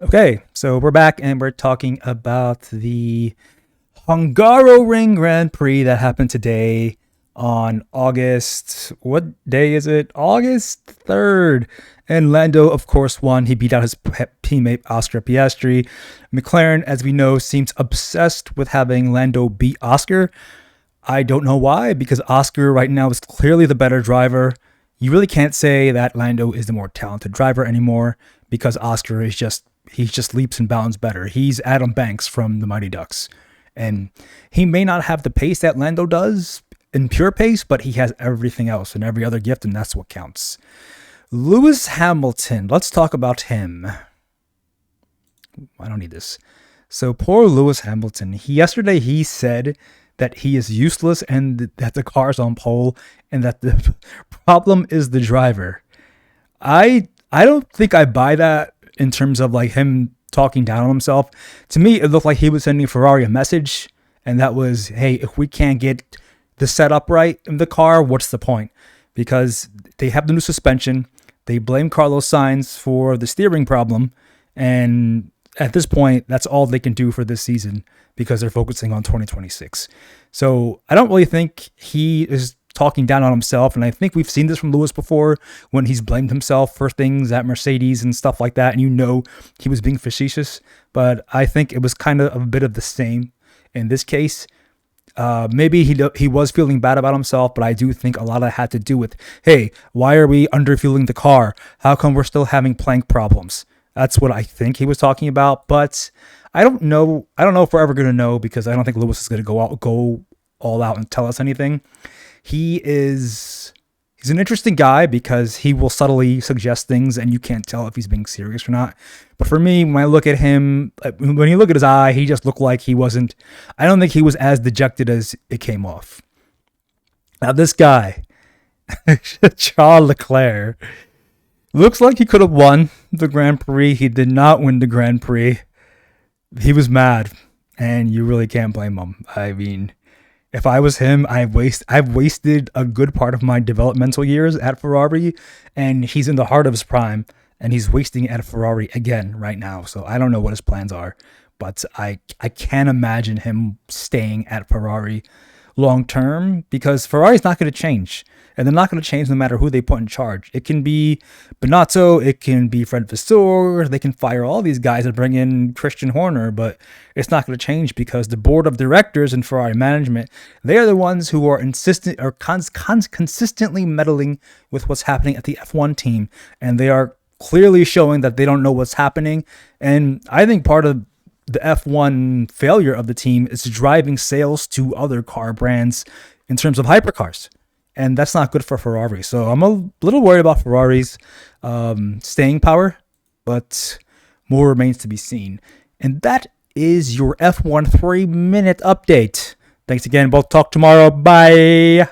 Okay, so we're back and we're talking about the Hungaroring Grand Prix that happened today on August. What day is it? August 3rd. And Lando, of course, won. He beat out his teammate Oscar Piastri. McLaren, as we know, seems obsessed with having Lando beat Oscar. I don't know why, because Oscar right now is clearly the better driver. You really can't say that Lando is the more talented driver anymore because Oscar is just leaps and bounds better. He's Adam Banks from the Mighty Ducks. And he may not have the pace that Lando does in pure pace, but he has everything else and every other gift, and that's what counts. Lewis Hamilton, let's talk about him. I don't need this. So poor Lewis Hamilton. Yesterday he said that he is useless and that the car's on pole and that the problem is the driver. I don't think I buy that in terms of like him talking down on himself. To me, it looked like he was sending Ferrari a message, and that was, hey, if we can't get the setup right in the car, what's the point? Because they have the new suspension. They blame Carlos Sainz for the steering problem, and at this point, that's all they can do for this season because they're focusing on 2026. So I don't really think he is talking down on himself. And I think we've seen this from Lewis before when he's blamed himself for things at Mercedes and stuff like that. And he was being facetious. But I think it was kind of a bit of the same in this case. Maybe he was feeling bad about himself, but I do think a lot of it had to do with, hey, why are we underfueling the car? How come we're still having plank problems? That's what I think he was talking about, but I don't know. I don't know if we're ever going to know because I don't think Lewis is going to go all out and tell us anything. He's an interesting guy because he will subtly suggest things and you can't tell if he's being serious or not. But for me, when I look at him, when you look at his eye, he just looked like he wasn't. I don't think he was as dejected as it came off. Now this guy, Charles Leclerc, looks like he could have won the Grand Prix. He did not win the Grand Prix. He was mad, and you really can't blame him. I mean, if I was him, I've wasted a good part of my developmental years at Ferrari, and he's in the heart of his prime, and he's wasting it at Ferrari again right now. So I don't know what his plans are, but I can't imagine him staying at Ferrari long term because Ferrari's not going to change. And they're not going to change no matter who they put in charge. It can be Binotto, it can be Fred Vasseur, they can fire all these guys and bring in Christian Horner, but it's not going to change because the board of directors and Ferrari management, they are the ones who are consistently meddling with what's happening at the F1 team, and they are clearly showing that they don't know what's happening. And I think part of the F1 failure of the team is driving sales to other car brands in terms of hypercars. And that's not good for Ferrari. So I'm a little worried about Ferrari's staying power, but more remains to be seen. And that is your F1 3-minute update. Thanks again. We'll talk tomorrow. Bye.